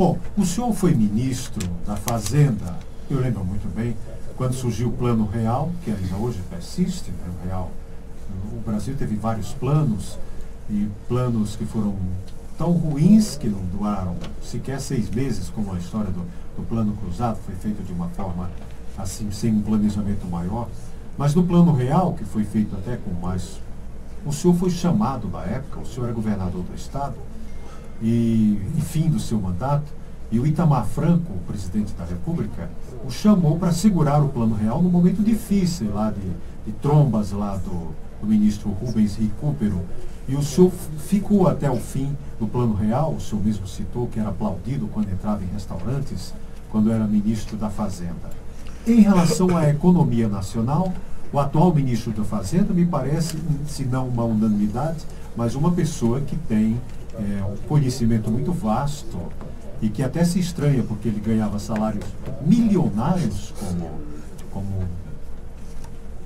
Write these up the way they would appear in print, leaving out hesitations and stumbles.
Bom, o senhor foi ministro da Fazenda, eu lembro muito bem, quando surgiu o Plano Real, que ainda hoje persiste, né, o Real. O Brasil teve vários planos, e planos que foram tão ruins que não duraram sequer 6 meses, como a história do Plano Cruzado, foi feito de uma forma assim, sem um planejamento maior. Mas no Plano Real, que foi feito até com mais... O senhor foi chamado na época, o senhor é governador do Estado, e fim do seu mandato, e o Itamar Franco, o presidente da República, o chamou para segurar o Plano Real num momento difícil lá de trombas lá do ministro Rubens Recupero. E o senhor ficou até o fim do Plano Real, o senhor mesmo citou que era aplaudido quando entrava em restaurantes, quando era ministro da Fazenda. Em relação à economia nacional, o atual ministro da Fazenda me parece, se não uma unanimidade, mas uma pessoa que tem um conhecimento muito vasto e que até se estranha porque ele ganhava salários milionários como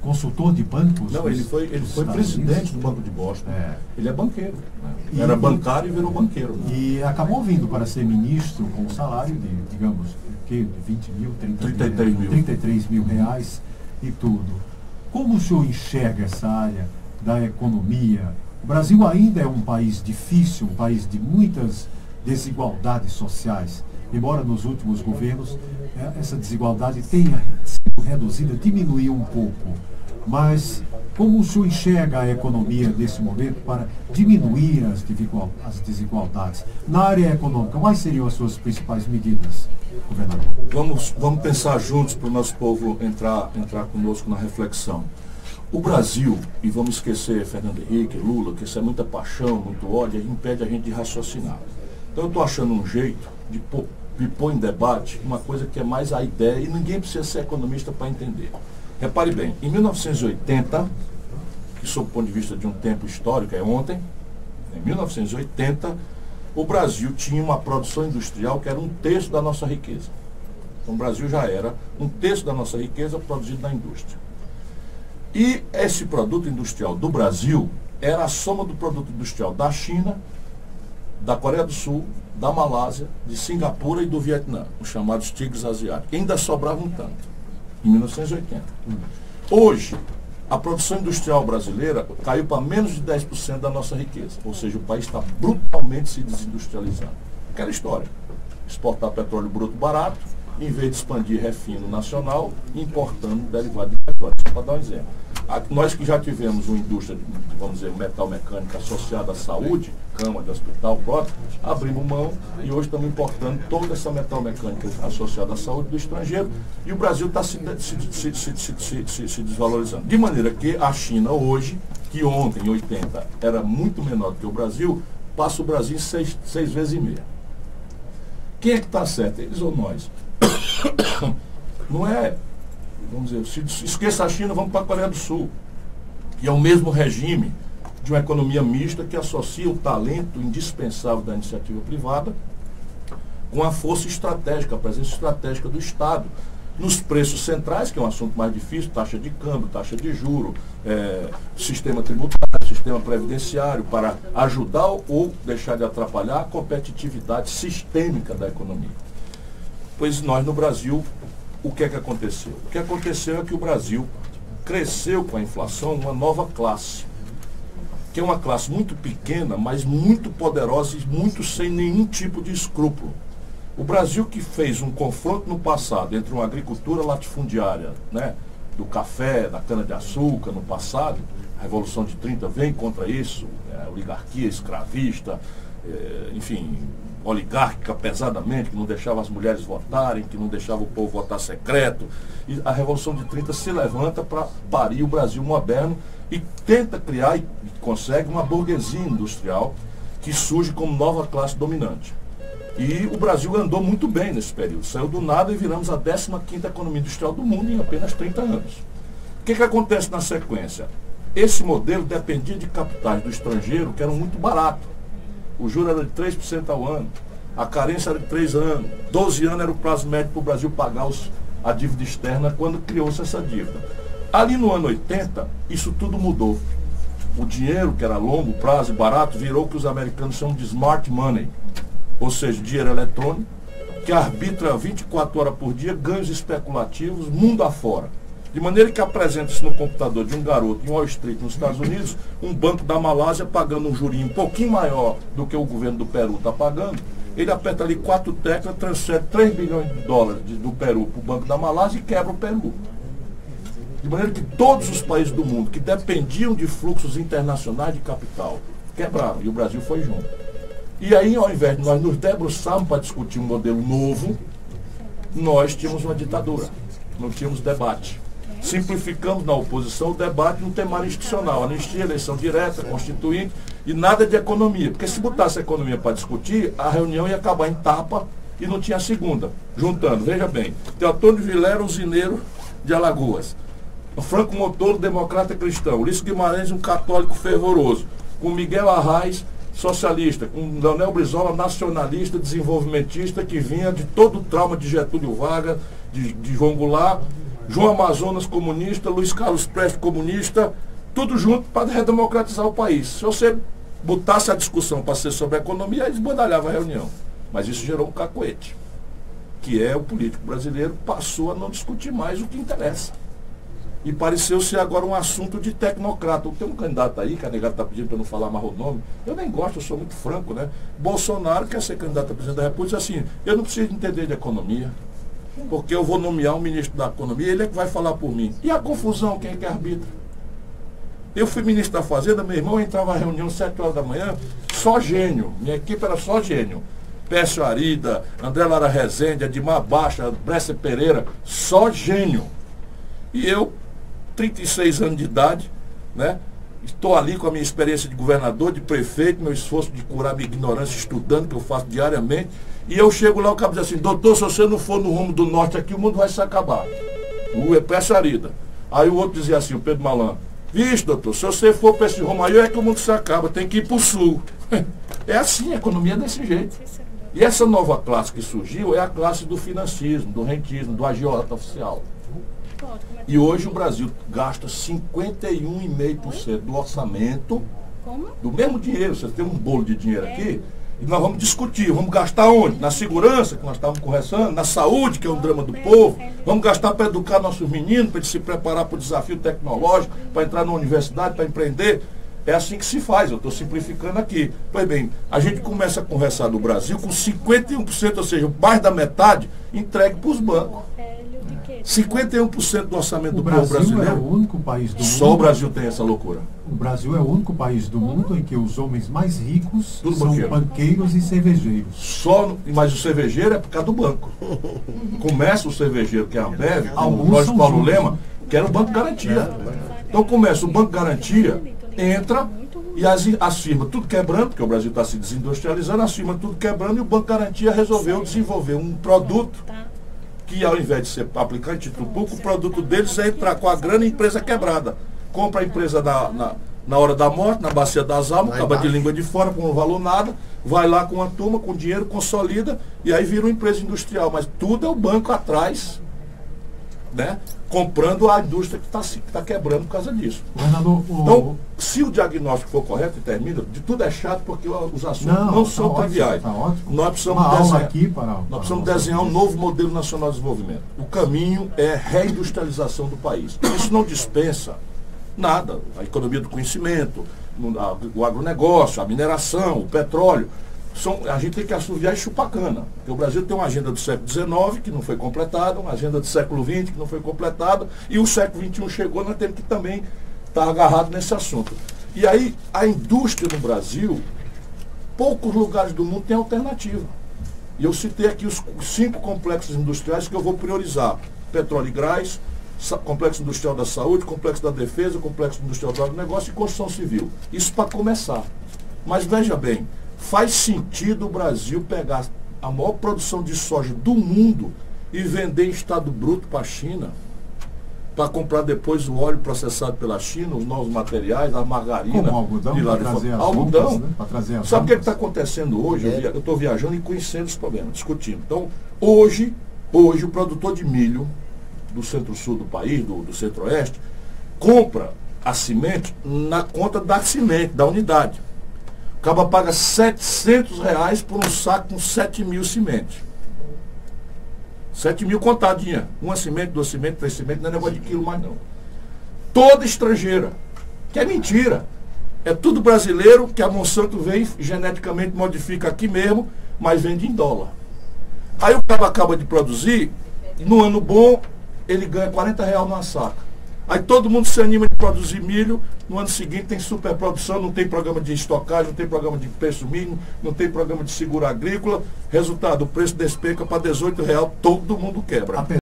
consultor de bancos. Não, ele foi presidente do Banco de Boston. Ele é banqueiro. Né? Era bancário e virou banqueiro. Né? E acabou vindo para ser ministro com um salário de, digamos, de 20 mil, 33 mil reais e tudo. Como o senhor enxerga essa área da economia? O Brasil ainda é um país difícil, um país de muitas desigualdades sociais, embora nos últimos governos essa desigualdade tenha sido reduzida, diminuiu um pouco. Mas como o senhor enxerga a economia nesse momento para diminuir as desigualdades? Na área econômica, quais seriam as suas principais medidas, governador? Vamos pensar juntos para o nosso povo entrar conosco na reflexão. O Brasil, e vamos esquecer Fernando Henrique, Lula, que isso é muita paixão, muito ódio, impede a gente de raciocinar. Então eu estou achando um jeito de pôr em debate uma coisa que é mais a ideia, e ninguém precisa ser economista para entender. Repare bem, em 1980, que sob o ponto de vista de um tempo histórico é ontem, em 1980, o Brasil tinha uma produção industrial que era 1/3 da nossa riqueza. Então o Brasil já era 1/3 da nossa riqueza produzido na indústria. E esse produto industrial do Brasil era a soma do produto industrial da China, da Coreia do Sul, da Malásia, de Singapura e do Vietnã, os chamados tigres asiáticos. E ainda sobrava um tanto, em 1980. Hoje, a produção industrial brasileira caiu para menos de 10% da nossa riqueza. Ou seja, o país está brutalmente se desindustrializando. Aquela história. Exportar petróleo bruto barato, em vez de expandir refino nacional, importando derivado de petróleo. Só para dar um exemplo. Nós que já tivemos uma indústria, vamos dizer, metal mecânica associada à saúde, cama de hospital próprio, abrimos mão e hoje estamos importando toda essa metal mecânica associada à saúde do estrangeiro, e o Brasil está se desvalorizando. De maneira que a China hoje, que ontem, em 80, era muito menor do que o Brasil, passa o Brasil em 6 vezes e meia. Quem é que está certo? Eles ou nós? Não é... Vamos dizer, se esqueça a China, vamos para a Coreia do Sul, que é o mesmo regime de uma economia mista que associa o talento indispensável da iniciativa privada com a força estratégica, a presença estratégica do Estado, nos preços centrais, que é um assunto mais difícil, taxa de câmbio, taxa de juro, sistema tributário, sistema previdenciário, para ajudar ou deixar de atrapalhar a competitividade sistêmica da economia. Pois nós no Brasil, o que é que aconteceu? O que aconteceu é que o Brasil cresceu com a inflação uma nova classe, que é uma classe muito pequena, mas muito poderosa e muito sem nenhum tipo de escrúpulo. O Brasil, que fez um confronto no passado entre uma agricultura latifundiária, né, do café, da cana-de-açúcar no passado, a Revolução de 30 vem contra isso, a oligarquia escravista, enfim, oligárquica pesadamente, que não deixava as mulheres votarem, que não deixava o povo votar secreto. E a Revolução de 30 se levanta para parir o Brasil moderno e tenta criar, e consegue, uma burguesia industrial que surge como nova classe dominante. E o Brasil andou muito bem nesse período. Saiu do nada e viramos a 15ª economia industrial do mundo em apenas 30 anos. O que acontece na sequência? Esse modelo dependia de capitais do estrangeiro que eram muito baratos. O juro era de 3% ao ano, a carência era de 3 anos, 12 anos era o prazo médio para o Brasil pagar a dívida externa quando criou-se essa dívida. Ali no ano 80, isso tudo mudou. O dinheiro, que era longo prazo e barato, virou o que os americanos chamam de smart money, ou seja, dinheiro eletrônico, que arbitra 24 horas por dia ganhos especulativos mundo afora. De maneira que apresenta-se no computador de um garoto em Wall Street, nos Estados Unidos, um banco da Malásia pagando um jurinho um pouquinho maior do que o governo do Peru está pagando. Ele aperta ali 4 teclas, transfere 3 bilhões de dólares do Peru para o Banco da Malásia e quebra o Peru. De maneira que todos os países do mundo que dependiam de fluxos internacionais de capital quebraram, e o Brasil foi junto. E aí, ao invés de nós nos debruçarmos para discutir um modelo novo, nós tínhamos uma ditadura, não tínhamos debate. Simplificamos na oposição o debate no temário institucional, anistia, eleição direta, constituinte e nada de economia. Porque se botasse a economia para discutir, a reunião ia acabar em tapa e não tinha segunda. Juntando, veja bem, tem Antônio Vilera, usineiro de Alagoas, o Franco Montoro, democrata cristão, Ulisses Guimarães, um católico fervoroso, com Miguel Arraes, socialista, com Leonel Brizola, nacionalista, desenvolvimentista, que vinha de todo o trauma de Getúlio Vargas, de João Goulart, João Amazonas comunista, Luiz Carlos Prestes comunista, tudo junto para redemocratizar o país. Se você botasse a discussão para ser sobre a economia, eles bandalhavam a reunião. Mas isso gerou um cacoete, que é o político brasileiro passou a não discutir mais o que interessa. E pareceu ser agora um assunto de tecnocrata. Tem um candidato aí, que a negada está pedindo para eu não falar mais o nome. Eu nem gosto, eu sou muito franco, né? Bolsonaro quer ser candidato a presidente da República, diz assim, eu não preciso entender de economia, porque eu vou nomear um ministro da economia, ele é que vai falar por mim. E a confusão, quem é que arbitra? Eu fui ministro da Fazenda, meu irmão entrava na reunião às 7 horas da manhã, só gênio. Minha equipe era só gênio. Pécio Arida, André Lara Rezende, Edmar Baixa, Brescia Pereira, só gênio. E eu, 36 anos de idade, né? Estou ali com a minha experiência de governador, de prefeito, meu esforço de curar minha ignorância estudando, que eu faço diariamente. E eu chego lá, o cabo diz assim, doutor, se você não for no rumo do norte aqui, o mundo vai se acabar. O Pécio Arida. Aí o outro dizia assim, o Pedro Malandro, vixe, doutor, se você for para esse rumo aí, é que o mundo se acaba, tem que ir para o sul. É assim, a economia é desse jeito. E essa nova classe que surgiu é a classe do financismo, do rentismo, do agiota oficial. E hoje o Brasil gasta 51,5% do orçamento, do mesmo dinheiro. Você tem um bolo de dinheiro aqui, e nós vamos discutir, vamos gastar onde? Na segurança, que nós estávamos conversando, na saúde, que é um drama do povo, vamos gastar para educar nossos meninos, para eles se preparar para o desafio tecnológico, para entrar na universidade, para empreender. É assim que se faz, eu estou simplificando aqui. Pois bem, a gente começa a conversar do Brasil com 51%, ou seja, mais da metade, entregue para os bancos. 51% do orçamento do povo brasileiro. É o único país do mundo. Só o Brasil tem essa loucura. O Brasil é o único país do mundo em que os homens mais ricos tudo são banqueiro. banqueiros e cervejeiros. Mas o cervejeiro é por causa do banco. Começa o cervejeiro, que é a Ambev, o Alguns Jorge são Paulo juntos, Lema, que era o Banco Garantia. Então começa o Banco Garantia, entra e as firmas tudo quebrando, porque o Brasil está se desindustrializando, as firmas tudo quebrando e o Banco Garantia resolveu desenvolver um produto que ao invés de ser aplicado em título público, o produto deles é entrar com a grana e a empresa quebrada. Compra a empresa na hora da morte, na bacia das almas, acaba de língua de fora, com um valor nada, vai lá com uma turma, com dinheiro, consolida, e aí vira uma empresa industrial. Mas tudo é o banco atrás, né? Comprando a indústria que está quebrando por causa disso. Então, se o diagnóstico for correto e termina, de tudo é chato porque os assuntos não são triviais. Nós precisamos desenhar um novo modelo nacional de desenvolvimento. O caminho é reindustrialização do país. Isso não dispensa nada. A economia do conhecimento, o agronegócio, a mineração, o petróleo. A gente tem que assoviar e chupar cana. Porque o Brasil tem uma agenda do século XIX que não foi completada, uma agenda do século XX que não foi completada, e o século XXI chegou, nós temos que também estar agarrado nesse assunto. E aí, a indústria no Brasil, poucos lugares do mundo têm alternativa. E eu citei aqui os 5 complexos industriais que eu vou priorizar. Petróleo e gás, complexo industrial da saúde, complexo da defesa, complexo industrial do agronegócio e construção civil. Isso para começar. Mas veja bem, faz sentido o Brasil pegar a maior produção de soja do mundo e vender em estado bruto para a China, para comprar depois o óleo processado pela China, os novos materiais, a margarina. Como algodão, de lá de fora. Algodão. Roupas, né? Sabe o que está acontecendo hoje? Eu estou viajando e conhecendo os problemas, discutindo. Então, hoje o produtor de milho do centro-sul do país, do centro-oeste, compra a semente na conta da semente, da unidade. O cabo paga R$700 por um saco com 7.000 sementes. 7 mil contadinha. Uma semente, 2 sementes, 3 sementes, não é negócio de quilo mais não. Toda estrangeira. Que é mentira. É tudo brasileiro que a Monsanto vem geneticamente modifica aqui mesmo, mas vende em dólar. Aí o cara acaba de produzir, no ano bom, ele ganha R$40 numa saca. Aí todo mundo se anima de produzir milho, no ano seguinte tem superprodução, não tem programa de estocagem, não tem programa de preço mínimo, não tem programa de seguro agrícola. Resultado, o preço despenca para R$18, todo mundo quebra.